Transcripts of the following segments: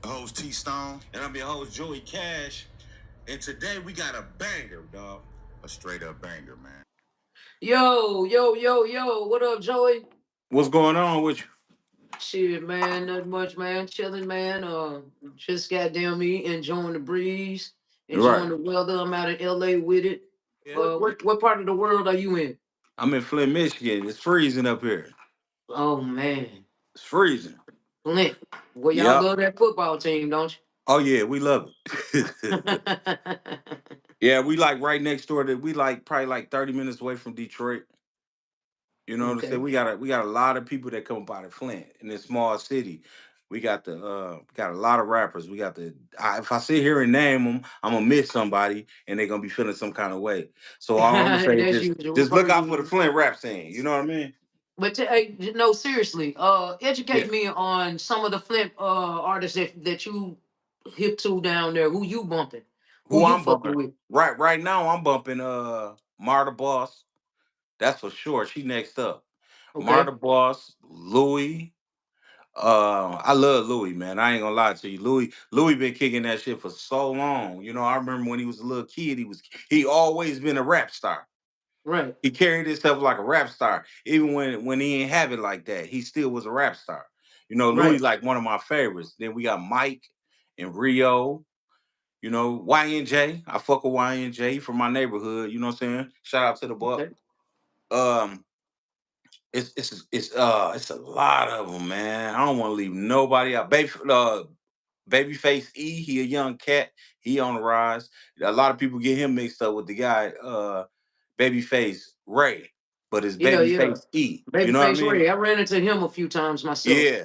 host T Stone. And I'm your host Joey Cash. And today we got a banger, dog. A straight up banger, man. Yo, what up, Joey? What's going on with you? Shit, man, not much, man. Chilling, man. Just goddamn me enjoying the breeze, Right. enjoying the weather. I'm out in LA with it. Yeah. What part of the world are you in? I'm in Flint, Michigan. It's freezing up here. Oh man, It's freezing. Flint. Well, y'all Yep. love that football team, don't Oh yeah, we love you? it. Yeah, we like right next door to we like probably like 30 minutes away from Detroit. You know what I'm saying? Okay. We got a lot of people that come up out of Flint in this small city. We got a lot of rappers. If I sit here and name them, I'm gonna miss somebody and they're gonna be feeling some kind of way. So all I'm gonna say is That's just usual just look per out for the usual. Flint rap scene. You know what I mean? But hey, no, seriously. Yeah. Educate me on some of the Flint artists that you hip to down there. Who you bumping? Who Who you I'm fucking bumping. with? Right now I'm bumping Marta Boss. That's for sure. She next up. Marta Okay. Boss, Louis. I love Louis, man. I ain't gonna lie to you. Louis been kicking that shit for so long. You know, I remember when he was a little kid, he always been a rap star. Right. He carried himself like a rap star. Even when he ain't have it like that, he still was a rap star. You know, Louis Right. like one of my favorites. Then we got Mike and Rio. You know, YNJ. I fuck with YNJ from my neighborhood. You know what I'm saying? Shout out to the Buck. Okay. Um, it's a lot of them, man. I don't want to leave nobody out. Babyface E, he a young cat. He on the rise. A lot of people get him mixed up with the guy Babyface Ray, but it's Yeah. Babyface E. You know what I Babyface mean? Ray. I ran into him a few times myself. Yeah.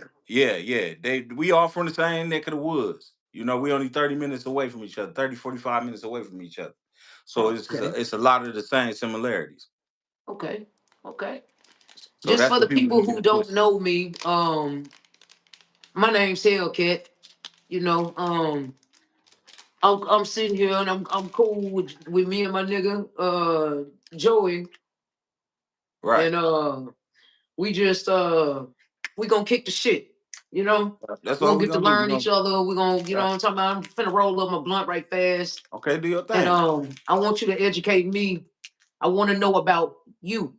We all from the same neck of the woods. You know, we only 30 minutes away from each other, 30, 45 minutes away from each other. So Okay. it's a lot of the same similarities. Okay. Okay. So Just that's for the the people people we get who it don't twisted. know me, my name's Hell Katt. You know, I'm sitting here and I'm cool with me and my nigga Joey, Right. and we just we gonna kick the shit. You know, That's we're all gonna we get to gonna do. We're learn gonna each other. We're gonna, you know yeah. what I'm talking about. I'm finna roll up my blunt right fast. Okay, do your And thing. I want you to educate me. I want to know about you.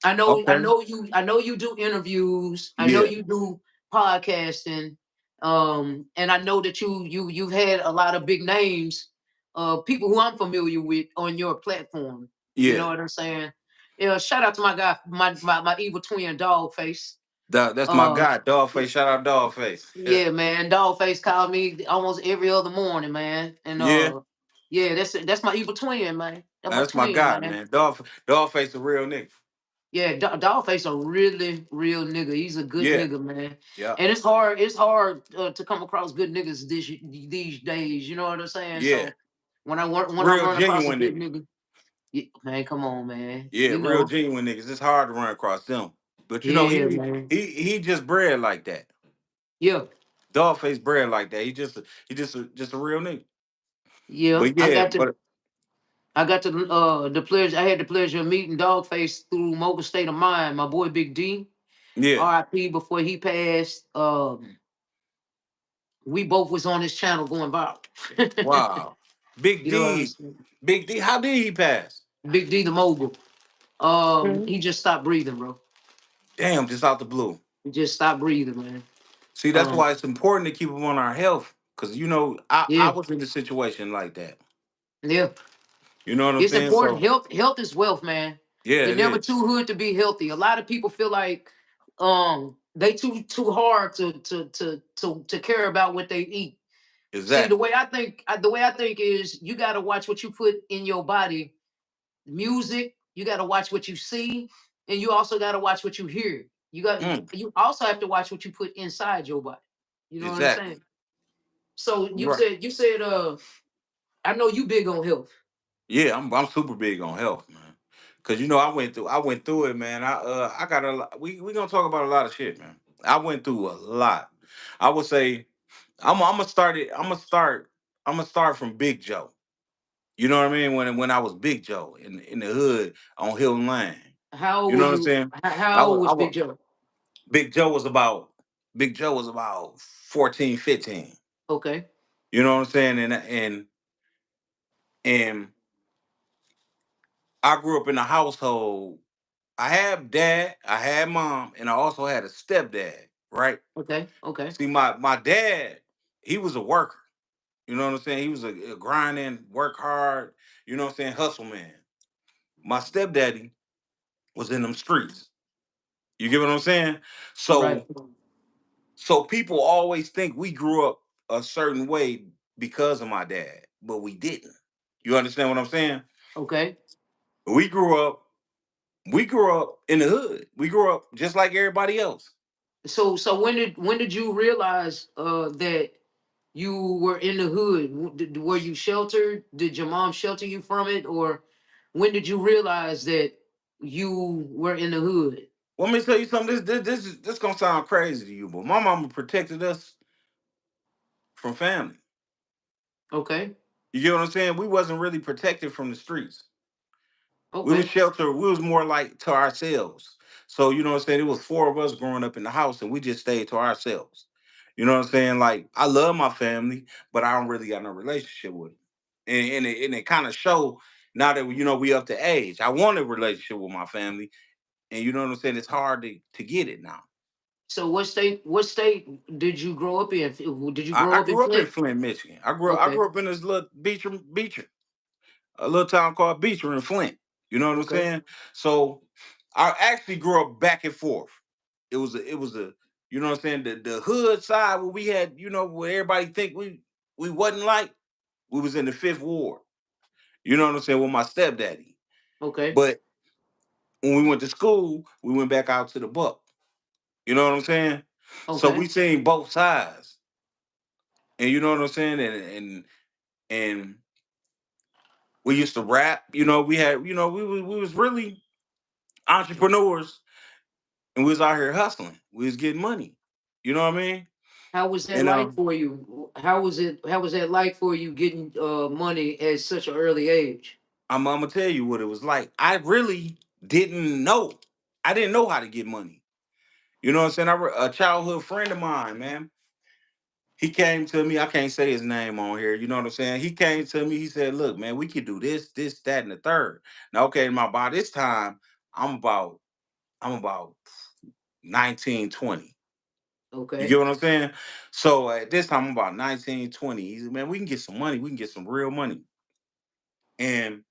Okay. I know you do interviews. I know Yeah. you do podcasting. And I know that you've had a lot of big names, people who I'm familiar with on your platform. You know Yeah. what I'm saying? Yeah, shout out to my guy, my evil twin dog face. That's my Uh guy, Dogface. Shout out Dogface. Yeah. yeah, man. Dogface called me almost every other morning, man. And Yeah. yeah, that's my evil twin, man. That's my That's my twin, guy, man. man. Dogface a real nigga. Yeah, Dogface a really real nigga. He's a good Yeah. nigga, man. Yeah. And it's hard to come across good niggas these days. You know what I'm saying? Yeah. So when I Real run across a genuine good nigga. nigga, yeah, man, come on, man. Yeah, You real know, genuine niggas. It's hard to run across them. But you know, yeah, he man. he he just bred like that. Yeah, Dogface bred like that. Just a real nigga. yeah. But yeah, but I got the pleasure. I had the pleasure of meeting Dogface through Mobile State of Mind. My boy Big D, yeah. R.I.P. Before he passed. We both was on his channel going viral. Wow. Big You know what I'm D. saying? Big D. How did he pass? Big D the mogul. Mhm. He just stopped breathing, bro. Damn, just out the blue. He just stopped breathing, man. See, that's Um, why it's important to keep them on our health. Cause you know, I yeah, was in a situation like that. yeah. You know what I'm It's saying? important. So Health is wealth, man. yeah, You're it never is. too hood to be healthy. A lot of people feel like they too hard to care about what they eat. See, Exactly. the way I think is you got to watch what you put in your body. Music, you got to watch what you see, and you also got to watch what you hear. Mm, You also have to watch what you put inside your body. You know what I'm saying? exactly. So You're right. you said I know you big on health. Yeah, I'm super big on health, man. Cause you know I went through it, man. I got a lot. We gonna talk about a lot of shit, man. I went through a lot. I would say I'm gonna start it. I'm gonna start from Big Joe. You know what I mean? When I was Big Joe in the hood on Hill Lane. How old You were know what I'm you? saying? How old I was Big was Joe? Big Joe was about 14, 15. Okay. You know what I'm saying? And I grew up in a household. I had dad, I had mom, and I also had a stepdad, right? Okay. Okay. See, my dad, he was a worker. You know what I'm saying? He was a grinding, work hard, you know what I'm saying, hustle man. My stepdaddy was in them streets. You get what I'm saying? Right. So people always think we grew up a certain way because of my dad, but we didn't. You understand what I'm saying? Okay. We grew up, we grew up in the hood. We grew up just like everybody else. So when did you realize that you were in the hood? Were you sheltered? Did your mom shelter you from it, or when did you realize that you were in the hood? Let me tell you something. This gonna sound crazy to you, but my mama protected us from family. Okay. You get what I'm saying? We wasn't really protected from the streets. We was Okay. sheltered. We was more like to ourselves. So you know what I'm saying? It was four of us growing up in the house, and we just stayed to ourselves. You know what I'm saying? Like I love my family, but I don't really got no relationship with them. And it kind of show now that we up to age. I want a relationship with my family, and you know what I'm saying? It's hard to get it now. So what state did you grow up in? Did you I grow up in grew up in Flint? Flint, Michigan. I Okay. grew up in this little Beecher, a little town called Beecher in Flint. You know what I'm Okay. saying? So I actually grew up back and forth. It was a you know what I'm saying, the hood side where we had, where everybody think we wasn't like, we was in the fifth ward. You know what I'm saying, with my stepdaddy. Okay. But when we went to school, we went back out to the buck. You know what I'm saying? So we Okay. seen both sides. And you know what I'm saying? And we used to rap, we had, we was really entrepreneurs, and we was out here hustling. We was getting money. You know what I mean? How was that And like for you? How was that like for you getting money at such an early age? I'm gonna tell you what it was like. I really didn't know. I didn't know how to get money. You know what I'm saying? A childhood friend of mine, man. He came to me. I can't say his name on here. You know what I'm saying? He came to me. He said, "Look, man, we could do this, that, and the third." Now, okay, by this time, I'm about I'm about 19, 20. You get Okay. what I'm saying? So at this time, I'm about 19, 20. He said, "Man, we can get some money. We can get some real money." And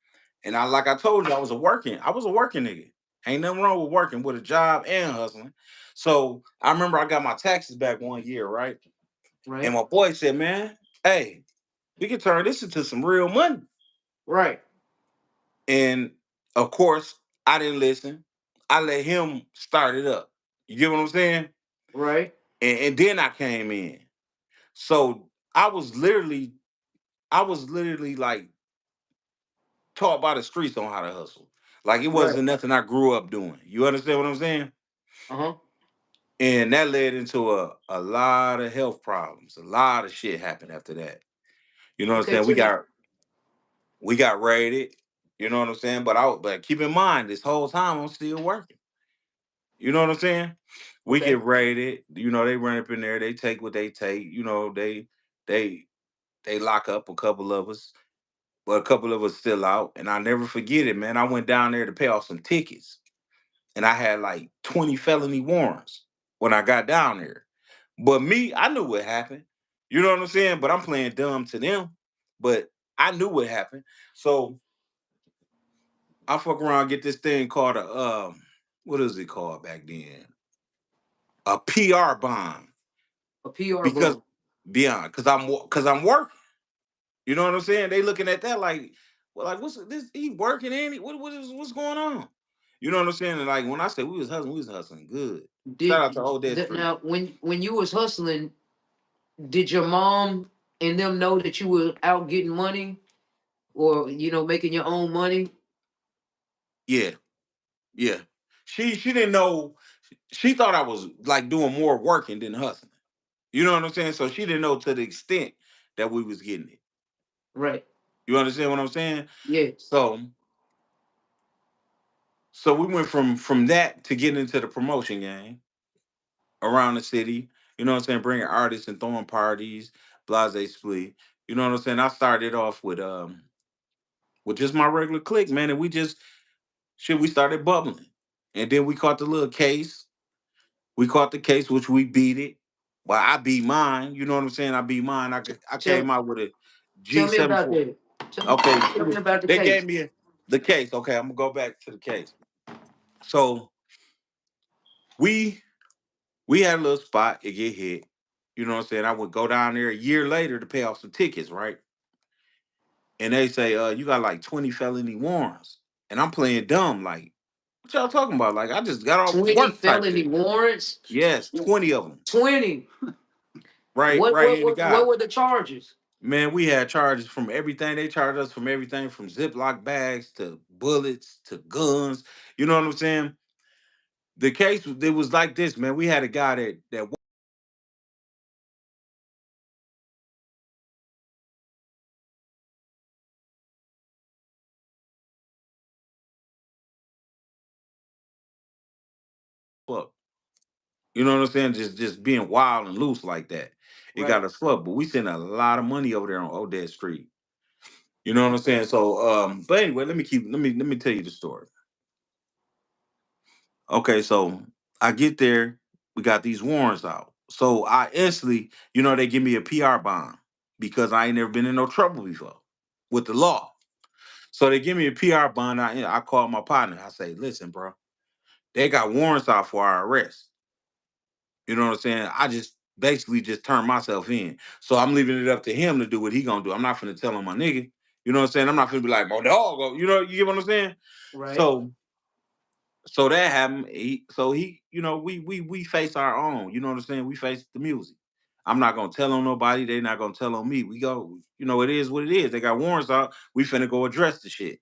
and like I told you, I was a working nigga. Ain't nothing wrong with working with a job and hustling. So I remember I got my taxes back one year, right? And Right. my boy said, "Man, hey, we can turn this into some real money." Right. And of course, I didn't listen. I let him start it up. You get what I'm saying? Right. And then I came in. So I was literally like taught by the streets on how to hustle. Like it Right. wasn't nothing I grew up doing. You understand what I'm saying? Uh-huh. And that led into a lot of health problems. A lot of shit happened after that. You know what I'm Okay, saying? We tell me. got we got raided. You know what I'm saying? But keep in mind, this whole time I'm still working. You know what I'm saying? We Okay. get raided. They run up in there. They take what they take. They they lock up a couple of us, but a couple of us still out. And I never forget it, man. I went down there to pay off some tickets, and I had like 20 felony warrants when I got down there. But me, I knew what happened. You know what I'm saying? But I'm playing dumb to them. But I knew what happened. So I fuck around, get this thing called a what is it called back then? A PR bond. A PR Because bond. beyond, because I'm working. You know what I'm saying? They looking at that like, well, like what's this? He working, ain't he? What's going on? You know what I'm saying? And like when I say we was hustling good. Shout out to Old Dead Street. Now when you was hustling, did your mom and them know that you were out getting money, or making your own money? Yeah, yeah. She didn't know. She thought I was like doing more working than hustling. You know what I'm saying? So she didn't know to the extent that we was getting it. Right. You understand what I'm saying? Yeah. So we went from that to getting into the promotion game around the city. You know what I'm saying? Bringing artists and throwing parties. blase split. You know what I'm saying? I started off with just my regular clique, man, and we just shit. We started bubbling, and then we caught the little case. We caught the case, which we beat it. Well, I beat mine. You know what I'm saying? I beat mine. I Tell came out with a tell me about G74. that. Okay, Tell me about the they case. gave me the case. Okay, I'm gonna go back to the case. So we we had a little spot. It get hit. You know what I'm saying? I would go down there a year later to pay off some tickets, right? And they say, you got like 20 felony warrants. And I'm playing dumb, like, what y'all talking about? Like, I just got off 20 work type felony shit. warrants. Yes, 20 of them. 20. Right, What right what here to what what God. were the charges? Man, we had charges from everything. They charged us from everything from Ziploc bags to bullets to guns. You know what I'm saying? The case, it was like this, man. We had a guy that fuck. You know what I'm saying? Just being wild and loose like that. It Right. got us fucked. But we sent a lot of money over there on Odette Street. You know what I'm saying? So but anyway, let me tell you the story. Okay, so I get there, we got these warrants out. So I instantly, they give me a PR bond because I ain't never been in no trouble before with the law. So they give me a PR bond. I call my partner. I say, listen, bro, they got warrants out for our arrest. You know what I'm saying? I just basically just turned myself in. So I'm leaving it up to him to do what he gonna do. I'm not finna tell him my nigga. You know what I'm saying? I'm not finna be like, oh dog, you get what I'm saying? Right. So that happened. We face our own. You know what I'm saying? We face the music. I'm not gonna tell on nobody. They not gonna tell on me. We go. It is what it is. They got warrants out. We finna go address the shit.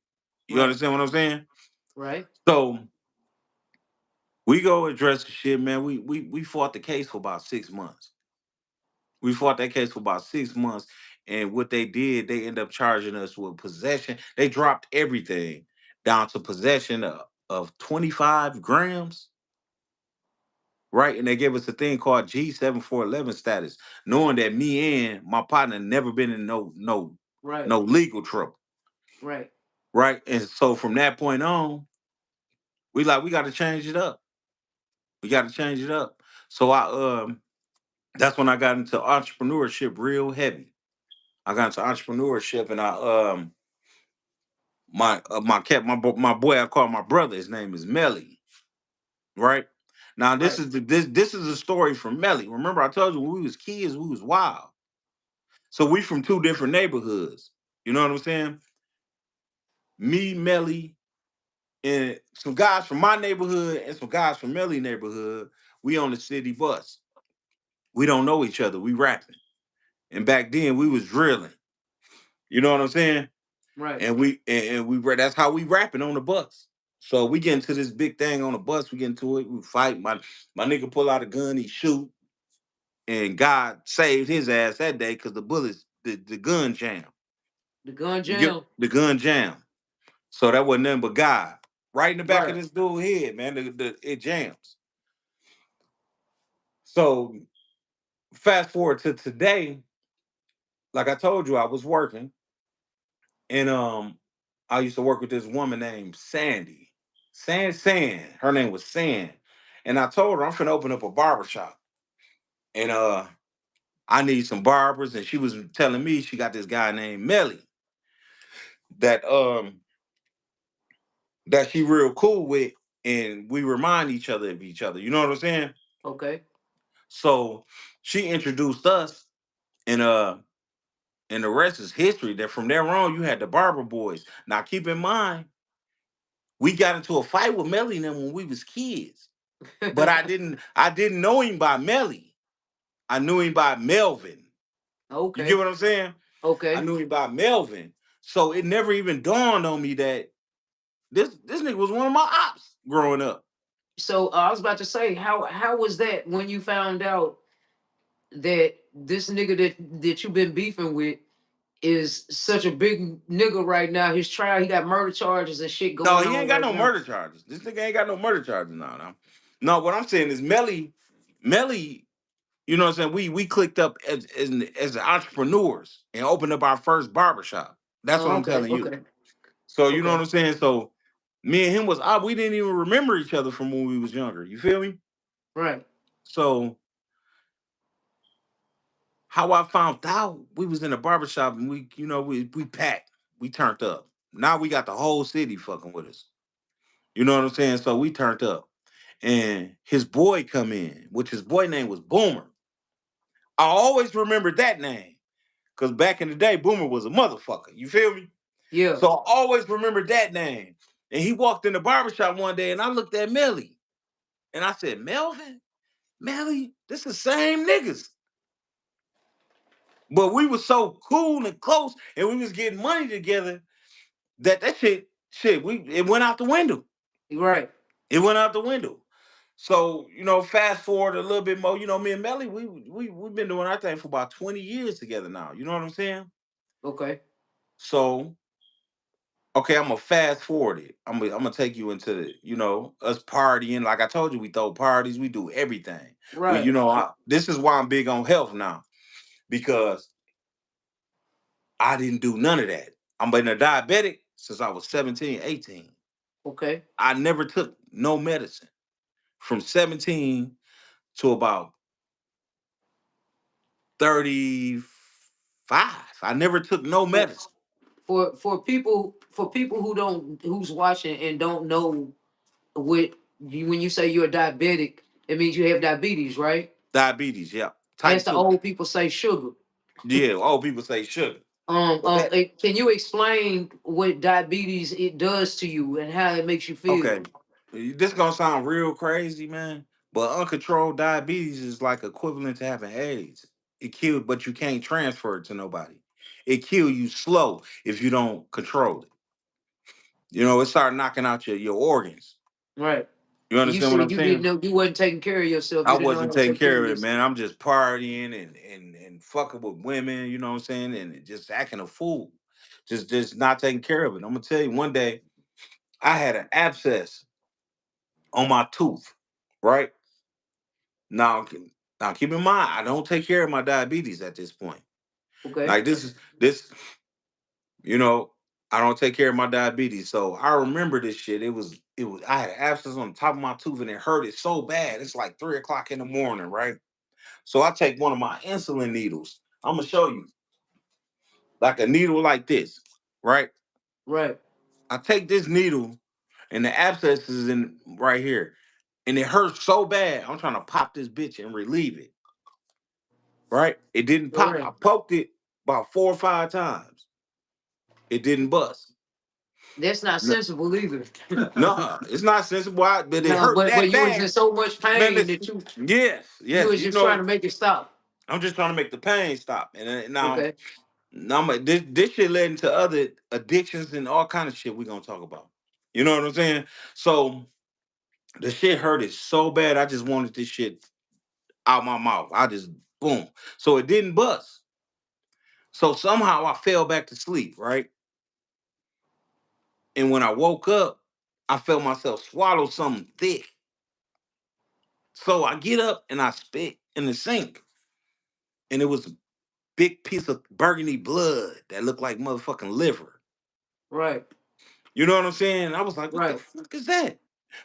You Right. understand what I'm saying? Right. So we go address the shit, man. We fought the case for about 6 months. We fought that case for about 6 months, and what they did, they end up charging us with possession. They dropped everything down to possession of 25 grams, right? And they gave us a thing called G7411 status, knowing that me and my partner never been in Right. no legal trouble, Right. right? And so from that point on, we got to change it up. We got to change it up. So that's when I got into entrepreneurship real heavy. I got into entrepreneurship, and my boy, I call my brother. His name is Melly, right? Now Right. this is a story from Melly. Remember, I told you when we was kids, we was wild. So we from two different neighborhoods. You know what I'm saying? Me, Melly, and some guys from my neighborhood and some guys from Melly neighborhood. We on the city bus. We don't know each other. We rapping, and back then we was drilling. You know what I'm saying? Right. And that's how we rapping on the bus. So we get into this big thing on the bus. We get into it. We fight. My nigga pull out a gun. He shoot, and God saved his ass that day because the bullets, the gun jam. The gun You get jam. the gun jam. So that wasn't nothing but God. Right in the back of Right. this dude's head, man. It jams. So fast forward to today, like I told you, I was working, and I used to work with this woman named Sandy. Sand. Her name was Sand. And I told her I'm finna open up a barber shop. And I need some barbers. And she was telling me she got this guy named Melly that that she real cool with, and we remind each other of each other. You know what I'm saying? Okay. So she introduced us, and the rest is history. That from there on, you had the Barber Boys. Now keep in mind, we got into a fight with Melly and them when we was kids. But I didn't know him by Melly. I knew him by Melvin. You get Okay. what I'm saying? I Okay. knew him by Melvin. So it never even dawned on me that this nigga was one of my ops growing up. So I was about to say, how was that when you found out that this nigga that you've been beefing with is such a big nigga right now? His trial, he got murder charges and shit No, going he on ain't got right no now. murder charges. This nigga ain't got no murder charges now. No, what I'm saying is Melly You know what I'm saying? We clicked up as entrepreneurs and opened up our first barbershop. That's what Oh, I'm okay, telling you. okay, So you know what okay. I'm saying? So me and him was we didn't even remember each other from when we was younger. You feel me? Right. So how I found out we was in a barbershop and we packed, we turned up. Now we got the whole city fucking with us. You know what I'm saying? So we turned up. And his boy come in, which his boy name was Boomer. I always remembered that name. Cause back in the day, Boomer was a motherfucker. You feel me? Yeah. So I always remembered that name. And he walked in the barbershop one day and I looked at Melly. And I said, Melvin? Melly, this the same niggas. But we was so cool and close and we was getting money together that it went out the window. Right. It went out the window. So, fast forward a little bit more, me and Melly, we've been doing our thing for about 20 years together now. You know what I'm saying? Okay. So, okay, I'm gonna fast forward it. I'm gonna take you into us partying. Like I told you, we throw parties, we do everything. Right. This is why I'm big on health now, because I didn't do none of that. I'm been a diabetic since I was 17, 18. Okay. I never took no medicine from 17 to about 35. I never took no For medicine. for people who don't who's watching and don't know what when you say you're diabetic, it means you have diabetes, right? Diabetes, yeah. As Type the 2. old people say, sugar. Yeah, old people say sugar. But that Can you explain what diabetes it does to you and how it makes you feel? Okay. This gonna sound real crazy, man. But uncontrolled diabetes is like equivalent to having AIDS. It killed, but you can't transfer it to nobody. It kill you slow if you don't control it. It start knocking out your organs. Right. You And you understand what said I'm you didn't saying? know you wasn't taking care of yourself. I You didn't know how wasn't to taking take care care of of it, man. yourself. I'm just partying and fucking with women, you know what I'm saying? And just acting a fool. Just not taking care of it. I'm gonna tell you, one day I had an abscess on my tooth, right? Now, now keep in mind, I don't take care of my diabetes at this point. Okay. Like this, you know, I don't take care of my diabetes. So I remember this shit. It was I had an abscess on the top of my tooth and it hurt it so bad. It's like 3 o'clock in the morning, right? So I take one of my insulin needles. I'm gonna show you like a needle like this, right? Right. I take this needle and the abscess is in right here, and it hurts so bad. I'm trying to pop this bitch and relieve it, right? It didn't pop. I Right. poked it about 4 or 5 times. It didn't bust. That's not No, sensible either. no, it's not sensible, but it No, hurt but that you was in bad. so much Man, pain listen. that Yes, you yes. was just trying to make it stop. I'm just trying to make the pain stop. And now, Okay. this shit led into other addictions and all kind of shit we're gonna talk about. You know what I'm saying? So the shit hurted so bad, I just wanted this shit out my mouth. I just boom. So it didn't bust. So somehow I fell back to sleep, right? And when I woke up, I felt myself swallow something thick. So I get up and I spit in the sink. And it was a big piece of burgundy blood that looked like motherfucking liver. Right. You know what I'm saying? I was like, what the Right. fuck is that?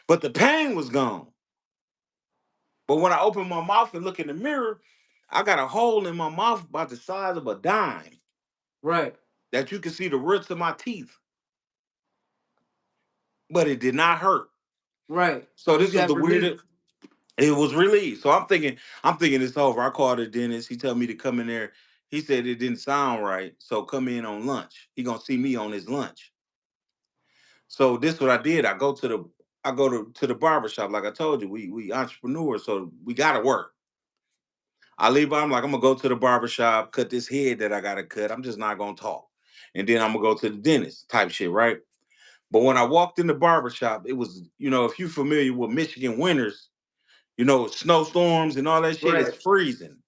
But the pain was gone. But when I opened my mouth and look in the mirror, I got a hole in my mouth about the size of a dime Right. that you can see the roots of my teeth, but it did not hurt. Right. So You this was got the weirdest. relief. It was released. So I'm thinking it's over. I called the dentist. He told me to come in there. He said it didn't sound right. So come in on lunch. He gonna see me on his lunch. So this what I did. I go to the barber shop. Like I told you, we entrepreneurs, so we gotta work. I leave out, I'm like, I'm gonna go to the barber shop, cut this head that I gotta cut. I'm just not gonna talk. And then I'm gonna go to the dentist type shit, right? But when I walked in the barber shop, it was, if you're familiar with Michigan winters, snowstorms and all that shit, it's Right. freezing,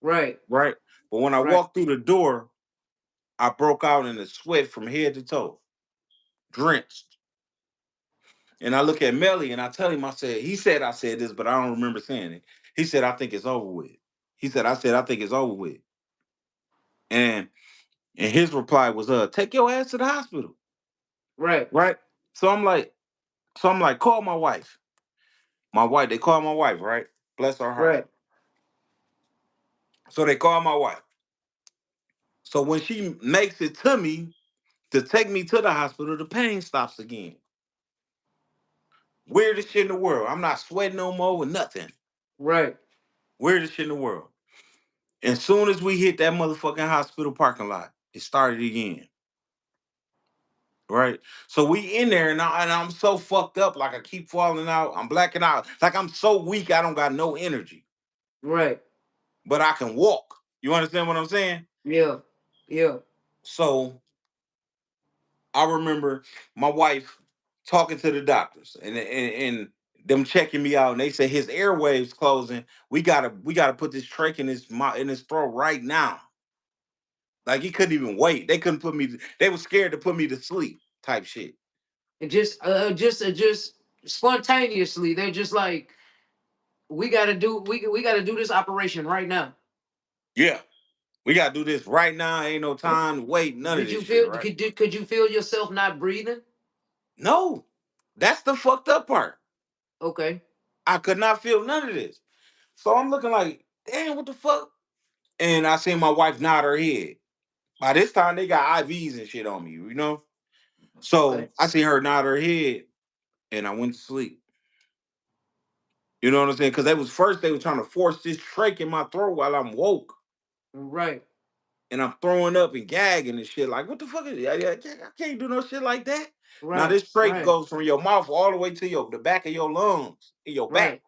Right. right? But when I Right. walked through the door, I broke out in a sweat from head to toe, drenched. And I look at Melly and I tell him, he said I said this, but I don't remember saying it. He said, I think it's over with. He said, I said, I think it's over with. And his reply was, take your ass to the hospital. Right. Right? So I'm like, call my wife. My wife, they call my wife, right? Bless her heart. Right. So they call my wife. So when she makes it to me to take me to the hospital, the pain stops again. Weirdest shit in the world. I'm not sweating no more with nothing. Right. Weirdest shit in the world. As soon as we hit that motherfucking hospital parking lot, it started again. Right? So we in there and I'm so fucked up, like I keep falling out. I'm blacking out. Like I'm so weak, I don't got no energy. Right. But I can walk. You understand what I'm saying? Yeah. Yeah. So I remember my wife talking to the doctors and them checking me out, and they say his airwaves closing. We gotta put this trach in his mouth in his throat right now. Like he couldn't even wait. They couldn't put me. They were scared to put me to sleep. Type shit. And just spontaneously, they're just like, we gotta do this operation right now. Yeah, we gotta do this right now. Ain't no time to wait. None of Did this you shit. feel? Right? Could you feel yourself not breathing? No, that's the fucked up part. Okay. I could not feel none of this. So I'm looking like, damn, what the fuck? And I seen my wife nod her head. By this time, they got IVs and shit on me, you know? Okay. So I see her nod her head and I went to sleep. You know what I'm saying? Because they were trying to force this trach in my throat while I'm woke. Right. And I'm throwing up and gagging and shit. Like, what the fuck is I can't do no shit like that. Now Right. this trach Right. goes from your mouth all the way to the back of your lungs, in your back. Right.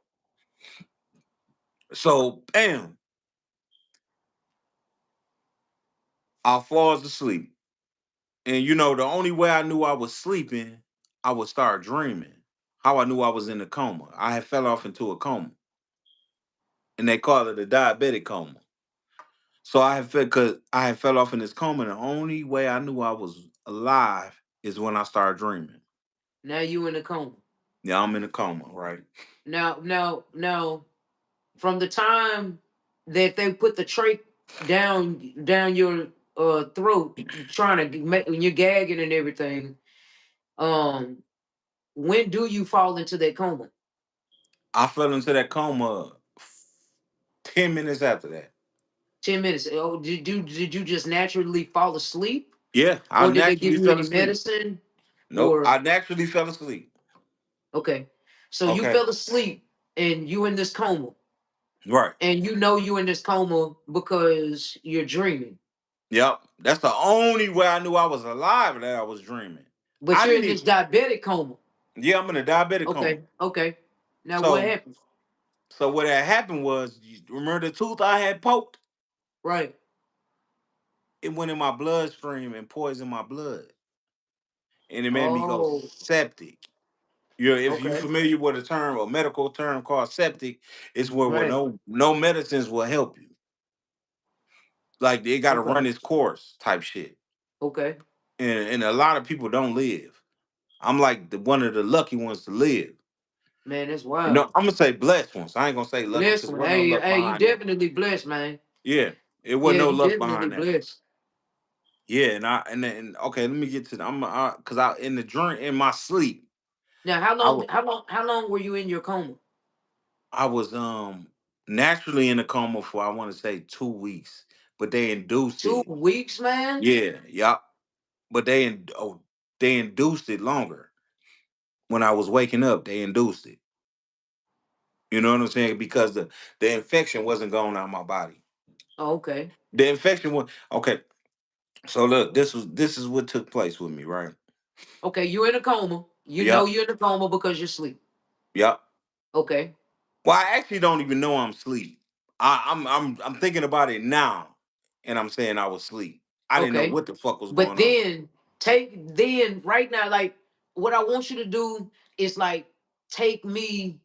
So bam, I falls asleep. And you know, the only way I knew I was sleeping, I would start dreaming. How I knew I was in a coma. I had fell off into a coma. And they call it a diabetic coma. So I had because I had fell off in this coma. And the only way I knew I was alive is when I started dreaming. Now you in a coma. Yeah, I'm in a coma, right? Now, from the time that they put the trach down your throat, trying to make when you're gagging and everything, um, when do you fall into that coma? I fell into that coma 10 minutes after that. 10 minutes. Oh, did you just naturally fall asleep, Yeah, I or did they naturally give you fell any asleep. medicine? Nope, Or I naturally fell asleep. okay, so you Okay, fell asleep and you in this coma, right. and you know you in this coma because you're dreaming, Yep, that's the only way I knew I was alive, that I was dreaming. but I you're didn't in this even. diabetic coma. Yeah, I'm in a diabetic coma. Okay, okay. Now what So, happened? what had happened was, you remember the tooth I had poked? Right. It went in my bloodstream and poisoned my blood, and it made me go Oh, septic. If you okay. familiar with a medical term called septic, it's where Right. no medicines will help you. Like they got to Okay. run its course, type shit. Okay. And a lot of people don't live. I'm like one of the lucky ones to live. Man, that's You know, wild. I'm gonna say blessed ones. I ain't gonna say lucky because Blessed there one. wasn't no Hey, luck hey, you behind that. definitely blessed, man. Yeah, it wasn't Yeah, no you luck definitely behind that. blessed. Yeah, and okay, let me get to the, I'm because I in the dream in my sleep, Now, how I long? was How long were you in your coma? I was naturally in a coma for I want to say 2 weeks, but they induced Two it. weeks, man. Yeah, yeah, but they induced it longer. When I was waking up, they induced it. You know what I'm saying? Because the infection wasn't going out of my body. Oh, okay. The infection was okay. So look, this is what took place with me, right? Okay, you're in a coma. You know Yep, you're in a coma because you're asleep. yep. Okay. Well, I actually don't even know I'm asleep. I'm thinking about it now, and I'm saying I was asleep. I didn't know Okay. what the fuck was But going on. then right now, like what I want you to do is like take me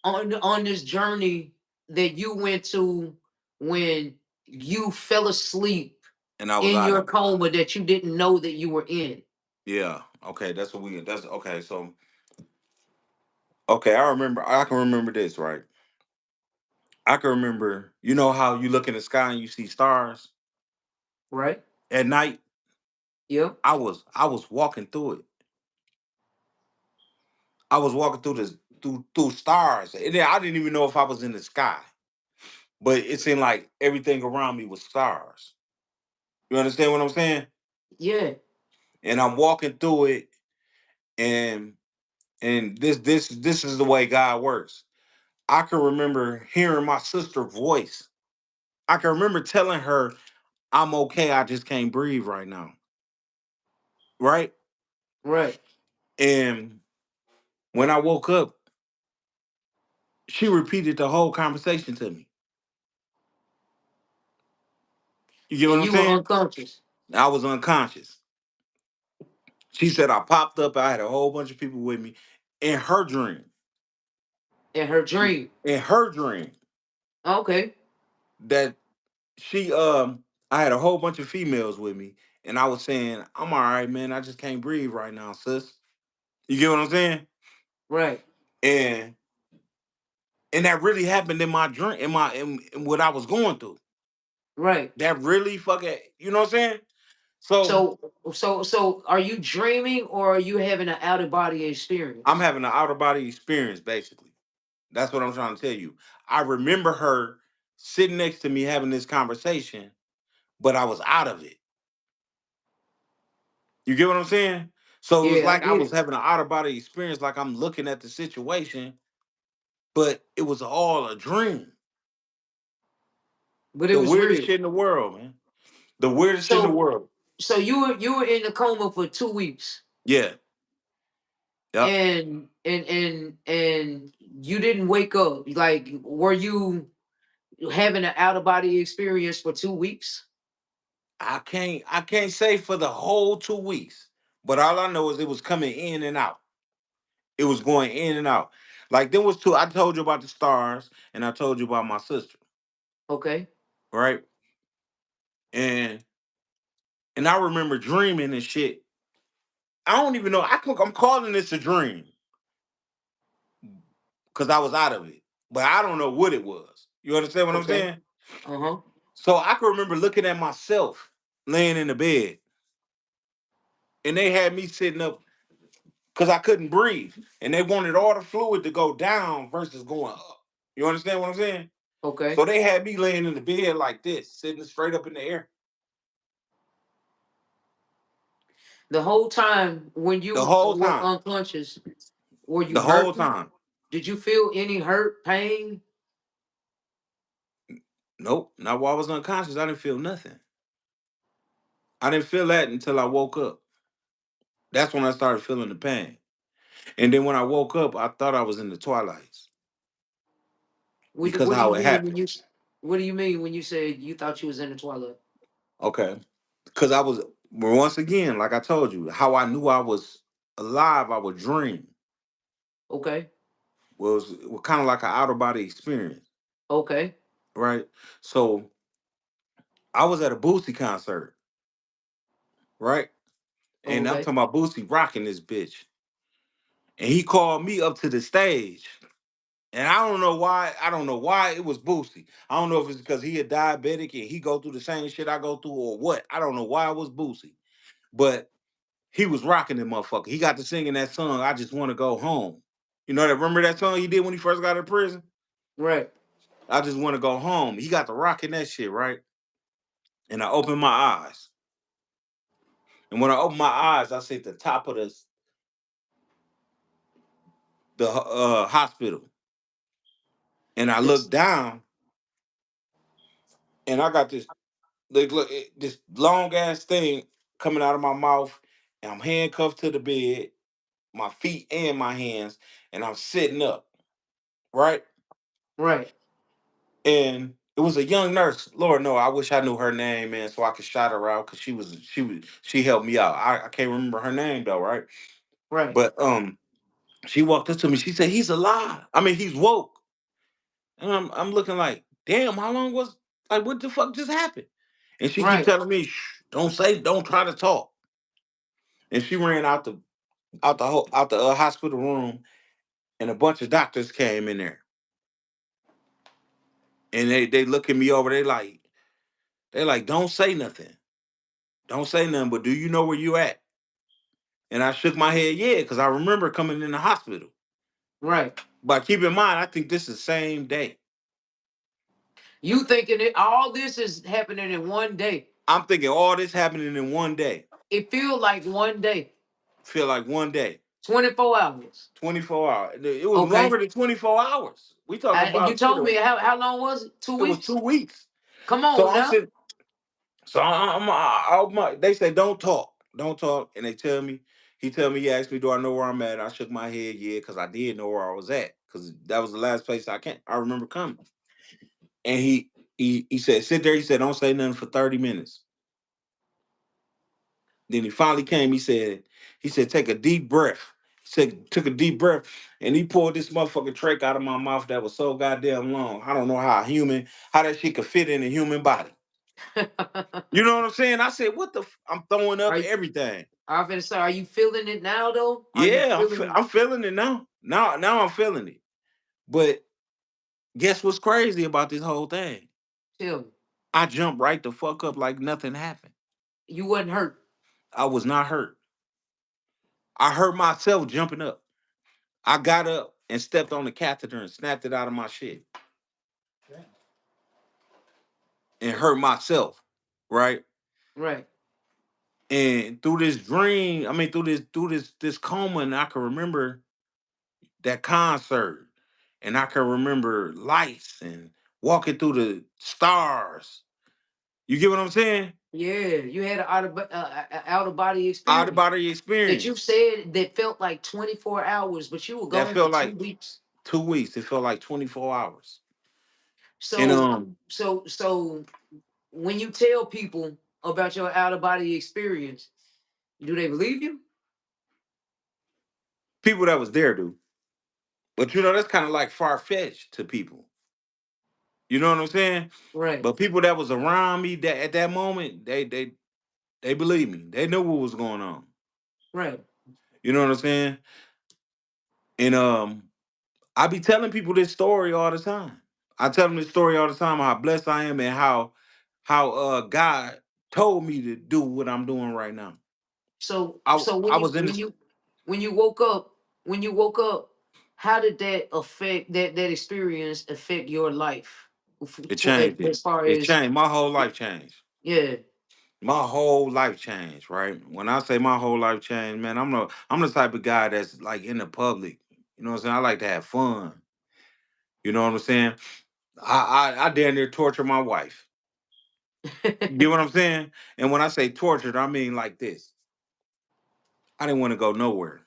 on this journey that you went to when you fell asleep And I was in out your of it. coma that you didn't know that you were in. Yeah. Okay. That's okay. So okay, I can remember this, right? I can remember, you know how you look in the sky and you see stars Right. at night? Yep. I was walking through it. I was walking through this through stars. And then I didn't even know if I was in the sky. But it seemed like everything around me was stars. You understand what I'm saying? Yeah. And I'm walking through it, and this is the way God works. I can remember hearing my sister's voice. I can remember telling her, I'm okay, I just can't breathe right now. Right? Right. And when I woke up, she repeated the whole conversation to me. You get what And I'm you were saying? unconscious I was unconscious. She said I popped up, I had a whole bunch of people with me in her dream. in her dream. In her dream. Okay. That she I had a whole bunch of females with me, and I was saying, I'm all right, man. I just can't breathe right now, sis. You get what I'm saying? Right. And that really happened in my dream, in what I was going through. Right. That really fucking, you know what I'm saying? So So so are you dreaming or are you having an out of body I'm experience? having an outer body experience, basically. That's what I'm trying to tell you. I remember her sitting next to me having this conversation, but I was out of it. You get what I'm saying? So it was Yeah, I like I get was it. having an outer body experience, like I'm looking at the situation, but it was all a dream. But it The was weirdest real. shit in the world, man. The weirdest shit in the So world. so you were in the coma for 2 weeks Yeah. Yep. and you didn't wake up. Like were you having an out of body experience for 2 weeks? I can't say for the whole 2 weeks, but all I know is it was coming in and out. It was going in and out. Like there was two. I told you about the stars, and I told you about my sister, Okay. right? And I remember dreaming and shit. I don't even know. I'm calling this a dream because I was out of it, but I don't know what it was. You understand what I'm Okay. saying? Uh-huh. So I can remember looking at myself laying in the bed, and they had me sitting up because I couldn't breathe, and they wanted all the fluid to go down versus going up. You understand what I'm saying? Okay. So they had me laying in the bed like this, sitting straight up in the air The whole time when the you whole were time. unconscious, were you The whole hurting? time. Did you feel any hurt, pain? Nope. Not while I was unconscious. I didn't feel nothing. I didn't feel that until I woke up. That's when I started feeling the pain. And then when I woke up, I thought I was in the twilights because What of do how you it mean when happened. what do you mean when you said you thought you was in the toilet? Okay. Because I was, well, once again, like I told you, how I knew I was alive, I would dream. Okay. Was kind of like an outer body experience, Okay. right? So I was at a Boosie concert, right? And I'm Okay. talking about Boosie rocking this bitch. And he called me up to the stage. And I don't know why. I don't know why it was Boosie. I don't know if it's because he a diabetic and he go through the same shit I go through or what. I don't know why it was Boosie. But he was rocking the motherfucker. He got to singing that song, I Just Want to Go Home. You know that? Remember that song he did when he first got out of prison? Right. I Just Want to Go Home. He got to rocking that shit, right? And I opened my eyes. And when I opened my eyes, I see at the top of the hospital. And I looked This down and I got this this long ass thing coming out of my mouth, and I'm handcuffed to the bed, my feet and my hands, and I'm sitting up, right? right. And it was a young nurse. Lord, no, I wish I knew her name, man, so I could shout her out because she helped me out. I can't remember her name though, right? Right. But she walked up to me. She said, "He's alive. I mean, he's woke." And I'm looking like, damn, how long was like what the fuck just happened? And she keep Right. telling me, shh, don't try to talk. And she ran out the hospital room, and a bunch of doctors came in there. And they looking me over. They like, don't say nothing. Don't say nothing. But do you know where you at? And I shook my head, yeah, because I remember coming in the hospital. Right. But keep in mind, I think this is the same day. You thinking it all this is happening in one day. I'm thinking all this happening in one day. It feel like one day. Feel like one day. 24 hours. 24 hours. It was Okay. longer than 24 hours. We talking And you about shit. told me how long was it? Two It was weeks? 2 weeks. Come So on I'm now. sitting. So they say don't talk, don't talk, and they tell me. He tell me, he asked me, do I know where I'm at? I shook my head, yeah, because I did know where I was at, because that was the last place I remember coming. And he said, sit there. He said, don't say nothing for 30 minutes. Then he finally came. He said, take a deep breath. He said, took a deep breath, and he pulled this motherfucking trach out of my mouth that was so goddamn long. I don't know how that shit could fit in a human body. You know what I'm saying? I said, what the? I'm throwing up Are you, everything. I was gonna say, are you feeling it now though? Are you Yeah, feeling? I'm feeling it now. Now I'm feeling it. But guess what's crazy about this whole thing? Tell me. I jumped right the fuck up like nothing happened. You wasn't hurt. I was not hurt. I hurt myself jumping up. I got up and stepped on the catheter and snapped it out of my shit and hurt myself, right? Right. And through this dream, I mean through this coma, and I can remember that concert, and I can remember lights and walking through the stars. You get what I'm saying? Yeah, you had an out of body Out of experience body that you experience. said that felt like 24 hours, but you were That gone for felt two like weeks. 2 weeks. It felt like 24 hours. And So, so when you tell people about your out of body experience, do they believe you? people that was there do. But that's kind of like far fetched to people. You know what I'm saying? Right. But people that was around me that at that moment, they believe me. They knew what was going on. Right. You know what I'm saying? And I be telling people this story all the time. I tell them this story all the time, how blessed I am and how God told me to do what I'm doing right now. So, I so I was in this when you woke up, how did that affect that experience affect your life? it changed it. As far It as changed. My whole life changed. yeah, My whole life changed, right? When I say my whole life changed, man, I'm the type of guy that's like in the public. You know what I'm saying? I like to have fun. You know what I'm saying? I damn near torture my wife. You get what I'm saying? And when I say tortured, I mean like this. I didn't want to go nowhere.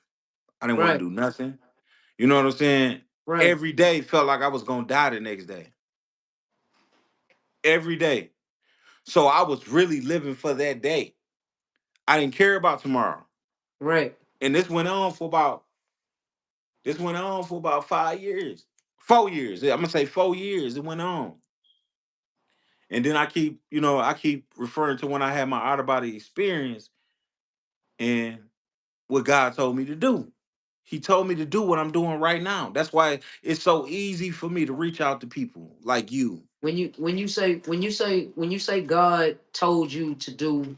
I didn't want to right, do nothing. You know what I'm saying? right, Every day felt like I was gonna die the next day. Every day. So I was really living for that day. I didn't care about tomorrow. right, And this went on for about 5 years. 4 years. I'm gonna say 4 years. It went on. And then I keep referring to when I had my out of body experience and what God told me to do. He told me to do what I'm doing right now. That's why it's so easy for me to reach out to people like you. when you say God told you to do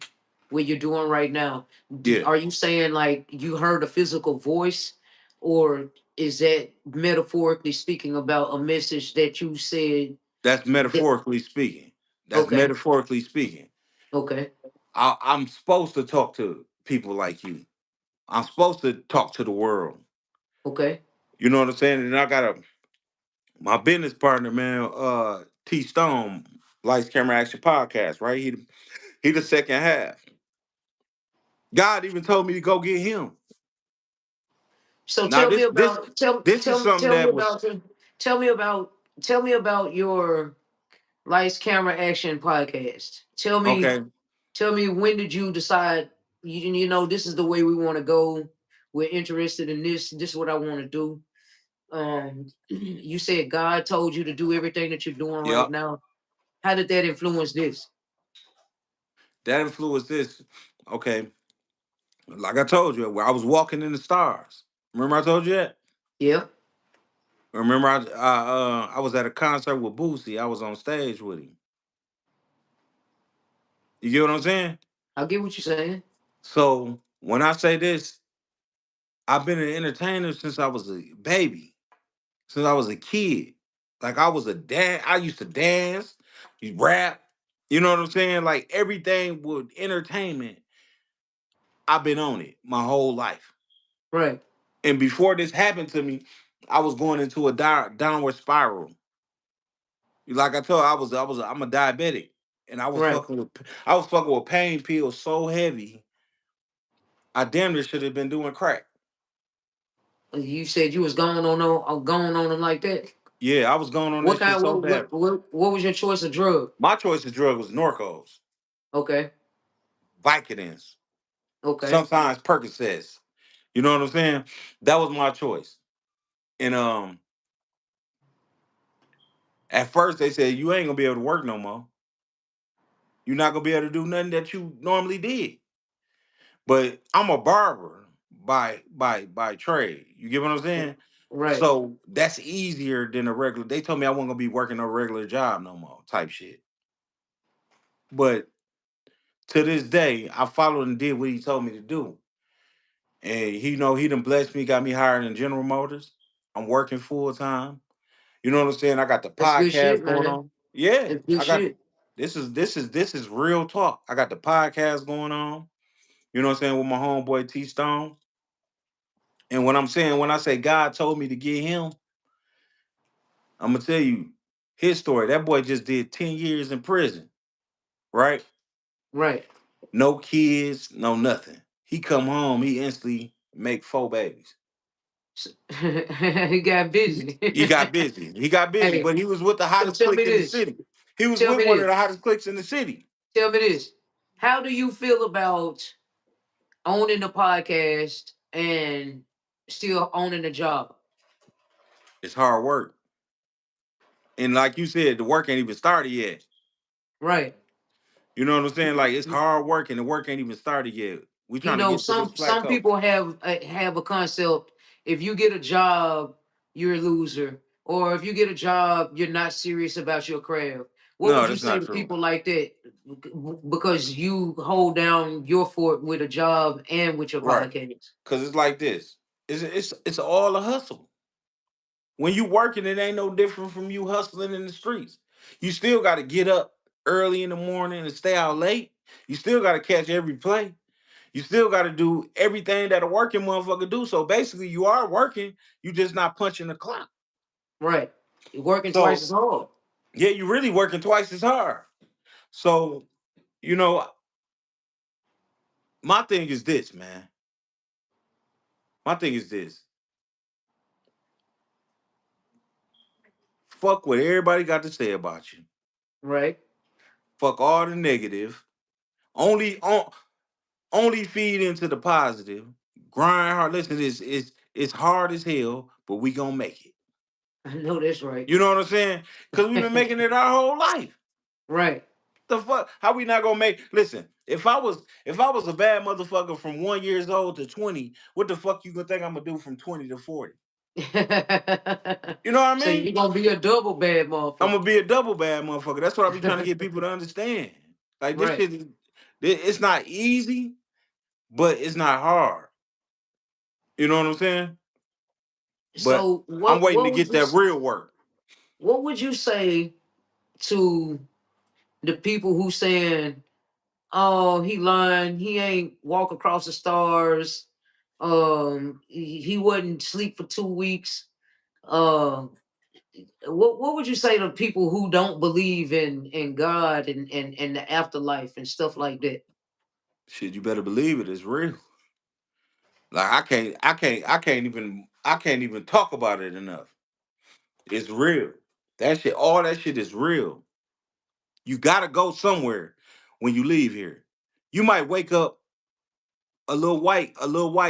what you're doing right now, Yeah, are you saying like you heard a physical voice, or is that metaphorically speaking about a message that you said that's that, metaphorically speaking. That's okay, metaphorically speaking. okay, I'm supposed to talk to people like you. I'm supposed to talk to the world. okay. You know what I'm saying? And I got my business partner, man, T Stone, Lights Camera Action Podcast, right? He the second half. God even told me to go get him. So Now tell me this this about tell this is tell me something tell me that was about tell me about tell me about your Lights Camera Action podcast. okay. Tell me, when did you decide, you know, this is the way we want to go, we're interested in this is what I want to do. You said God told you to do everything that you're doing right Yep. now. How did that influence this? That influenced this. Okay. Like I told you, where I was walking in the stars. Remember I told you that? Yeah. Remember, I was at a concert with Boosie. I was on stage with him. You get what I'm saying? I get what you're saying. So when I say this, I've been an entertainer since I was a baby, since I was a kid. Like I was a dad. I used to dance, you rap. You know what I'm saying? Like everything with entertainment, I've been on it my whole life. Right, And before this happened to me, I was going into a downward spiral. Like I told, I'm a diabetic, and right. I was fucking with pain pills so heavy, I damn near should have been doing crack. You said you was going on them like that. Yeah, I was going on What that shit kind? so bad. What was your choice of drug? My choice of drug was Norcos, Okay, Vicodins, okay. sometimes Percocets. You know what I'm saying? That was my choice. And at first they said you ain't gonna be able to work no more. You're not gonna be able to do nothing that you normally did. But I'm a barber by trade. You get what I'm saying? Right. So that's easier than a regular. They told me I wasn't gonna be working a regular job no more, type shit. But to this day, I followed and did what he told me to do. And he done blessed me, got me hired in General Motors. I'm working full time. You know what I'm saying? I got the That's good shit, podcast going man. on. Yeah, That's good I got shit. this is real talk. I got the podcast going on. You know what I'm saying, with my homeboy T Stone. And when I say God told me to get him, I'm gonna tell you his story. That boy just did 10 years in prison, right? Right. No kids, no nothing. He come home, he instantly make 4 babies. He got busy. He got busy. He got busy, Hey, but he was with the so hottest tell me clique in the this. city. He was Tell with me one of the this. hottest cliques in the city. Tell me this. How do you feel about owning a podcast and still owning a job? It's hard work. And like you said, the work ain't even started yet. Right. You know what I'm saying? Like it's hard work and the work ain't even started yet. We You trying to know, get to this some plateau. people have a concept. If you get a job, you're a loser, or if you get a job, you're not serious about your craft. What No, would you that's say not to true. people like that? Because you hold down your fort with a job and with your Right. podcast. Cause it's like this. It's all a hustle. When you working, it ain't no different from you hustling in the streets. You still got to get up early in the morning and stay out late. You still got to catch every play. You still got to do everything that a working motherfucker do. So basically, you are working. You just not punching the clock. Right. You're working twice So as hard. yeah, you really working twice as hard. So you know, my thing is this, man. My thing is this. Fuck what everybody got to say about you. Right. Fuck all the negative. Only feed into the positive. Grind hard. Listen, it's hard as hell, but we gonna make it. I know that's right. You know what I'm saying? Because we've been making it our whole life. Right. The fuck? How we not gonna make? Listen, if I was a bad motherfucker from 1 years old to 20, what the fuck you gonna think I'm gonna do from 20 to 40? You know what I So mean? you're gonna be a double bad I'm motherfucker. gonna be a double bad motherfucker. That's what I be trying to get people to understand. Like this Right. shit is, it's not easy, but it's not hard. You know what I'm saying? But So I'm waiting to what would get you that real work. what would you say to the people who saying, "Oh, he lying. He ain't walk across the stars. He wouldn't sleep for 2 weeks." Um, what would you say to people who don't believe in God and the afterlife and stuff like that? Shit, you better believe it. It's real. Like I can't even talk about it enough. It's real. All that shit is real. You gotta go somewhere when you leave here. You might wake up a little white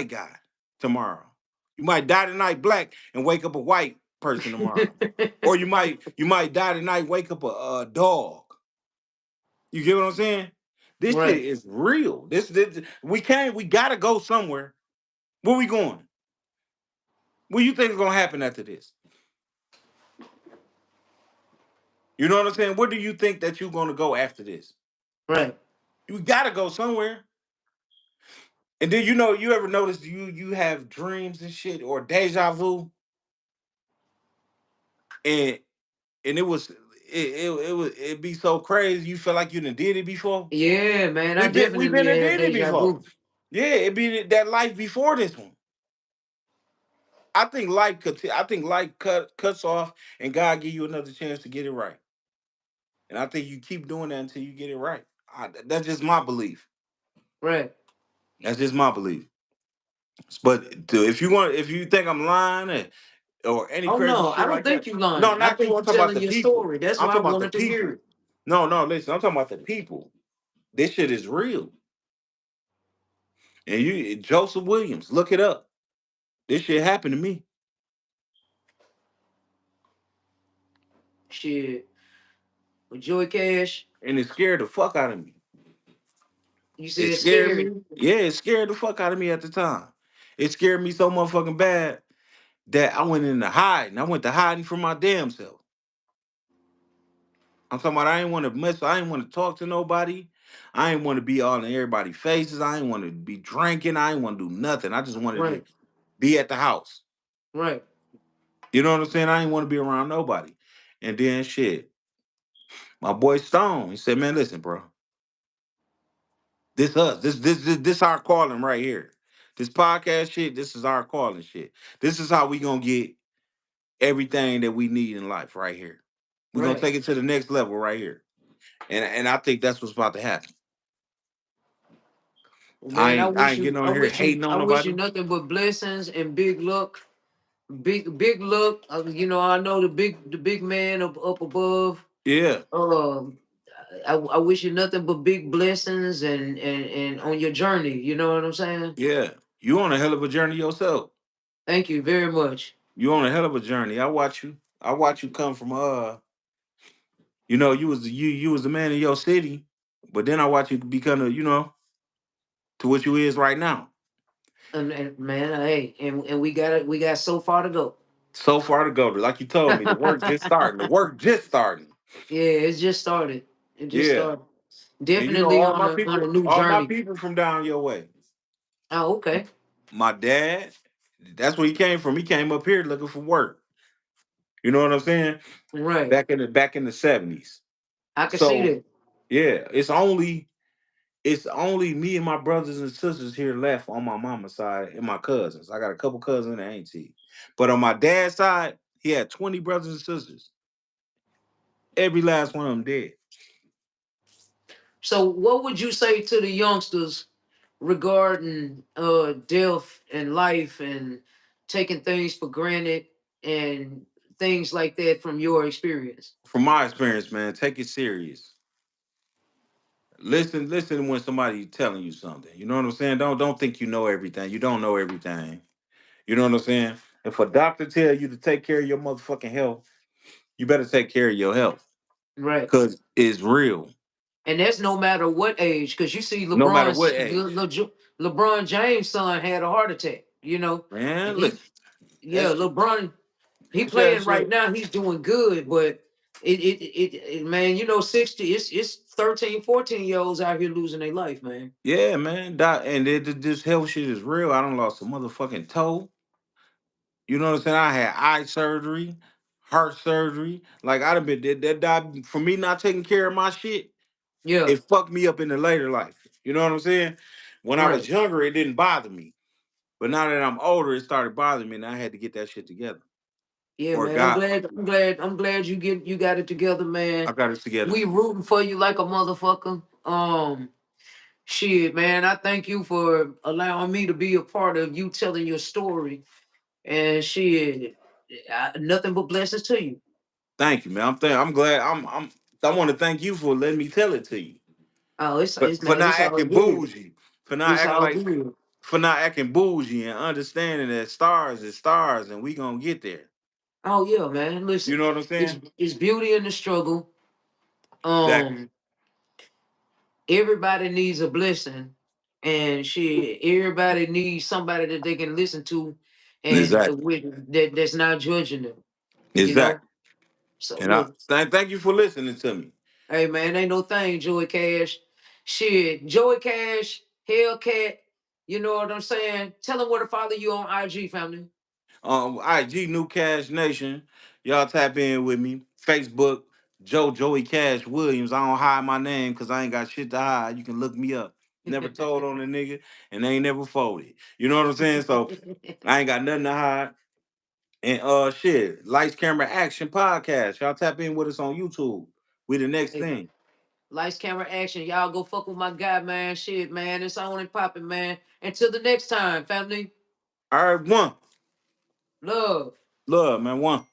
guy tomorrow. You might die tonight black and wake up a white person tomorrow. Or you might die tonight, wake up a dog. You get what I'm saying? This shit Right. is real. We gotta go somewhere. Where we going? What you think is gonna happen after this? You know what I'm saying? Where do you think that you're gonna go after this? Right. You gotta go somewhere. And then you ever notice you have dreams and shit or deja vu, and it was it be so crazy. You feel like you done did it before. Yeah, man. I We been definitely and had did it deja before. vu. Yeah, it be that life before this one. I think life cuts off, and God give you another chance to get it right. And I think you keep doing that until you get it right. That's just my belief. Right. That's just my belief. But if you think I'm lying or any Oh crazy no, I shit don't like that, think you no, lying. I not you. think I'm you talking about telling the your people. story. That's I'm why I talking about the wanted to hear people. it. No, no, listen. I'm talking about the people. This shit is real. And you, Joseph Williams, look it up. This shit happened to me, Shit. With Joy Cash, and it scared the fuck out of me. you It said scared scared. me. Yeah, it scared the fuck out of me at the time. It scared me so motherfucking bad that I went into hiding. I went to hiding from my damn self. I'm talking about I ain't want to mess. I ain't want to talk to nobody. I ain't want to be all in everybody's faces. I ain't want to be drinking. I ain't want to do nothing. I just wanted to Right. be at the house. Right. You know what I'm saying? I ain't want to be around nobody. And then shit, my boy Stone, he said, "Man, listen, bro. This us. This our calling right here. This podcast shit. This is our calling shit. This is how we gonna get everything that we need in life right here. We're gonna Right. take it to the next level right here. And I think that's what's about to happen. Well, man, I ain't getting on here hating I on wish you nobody. nothing but blessings and big luck. Big luck. I know the big man up above. Yeah, Um, I wish you nothing but big blessings and on your journey. You know what I'm saying? yeah. You on a hell of a journey yourself. Thank you very much. You on a hell of a journey. I watch you. I watch you come from you know, you was the man in your city, but then I watch you become a, to what you is right now. And man, hey, and we got so far to go. So far to go. Like you told me, the work just starting. The work just starting. Yeah, it's just started. It just Yeah. started. And Definitely on a new all my journey. people from down your way. Oh, okay. My dad, that's where he came from. He came up here looking for work. You know what I'm saying? Right. Back in the 70s. I can see So that. yeah, it's only me and my brothers and sisters here left on my mama's side and my cousins. I got a couple cousins and auntie. But on my dad's side, he had 20 brothers and sisters. Every last one of them dead. So, what would you say to the youngsters regarding death and life and taking things for granted and things like that from your experience? From my experience, man, take it serious. Listen when somebody telling you something. You know what I'm saying? Don't think you know everything. You don't know everything. You know what I'm saying? If a doctor tell you to take care of your motherfucking health, you better take care of your health. Right. Cause it's real. And that's no matter what age, because you see No matter what age. LeBron James' son had a heart attack. And Man, he, listen. yeah, That shit. LeBron, he That shit, that playing right shit. now. He's doing good, but man, 60, it's 13, 14 year olds out here losing their life, man. Yeah, man. And this health shit is real. I done lost a motherfucking toe. You know what I'm saying? I had eye surgery, heart surgery. Like I done been that died for me not taking care of my shit. Yeah, It fucked me up in the later life. You know what I'm saying? When I was right. younger, it didn't bother me. But now that I'm older, it started bothering me, and I had to get that shit together. Yeah, Or man. I'm God, glad. I'm glad you got it together, man. I got it together. We rooting for you like a motherfucker. Shit, man. I thank you for allowing me to be a part of you telling your story. And shit, nothing but blessings to you. Thank you, man. I'm glad. I want to thank you for letting me tell it to you. Oh, But for man, not it's all acting good. bougie, for not It's acting all like, good. for not acting bougie and understanding that stars is stars, and we gonna get there. Oh yeah, man. You Listen, know what I'm saying? it's beauty in the struggle. Exactly. Um, everybody needs a blessing, and shit, everybody needs somebody that they can listen to, and Exactly. with that's not judging them. You know, Exactly. So And I look, thank you for listening to me. hey man, ain't no thing, Joey Cash. Shit, Joey Cash, Hell Cat. You know what I'm saying? Tell them where to follow you on IG, family. IG New Cash Nation. Y'all tap in with me. Facebook, Joey Cash Williams. I don't hide my name because I ain't got shit to hide. You can look me up. Never told on a nigga and they ain't never folded. You know what I'm saying? So I ain't got nothing to hide. And shit, Lights Camera Action Podcast. Y'all tap in with us on YouTube. We the next Hey, thing. lights, camera, action. Y'all go fuck with my guy, man. Shit, man. It's on and popping, man. Until the next time, family. All right, one. Love. Love, man. One.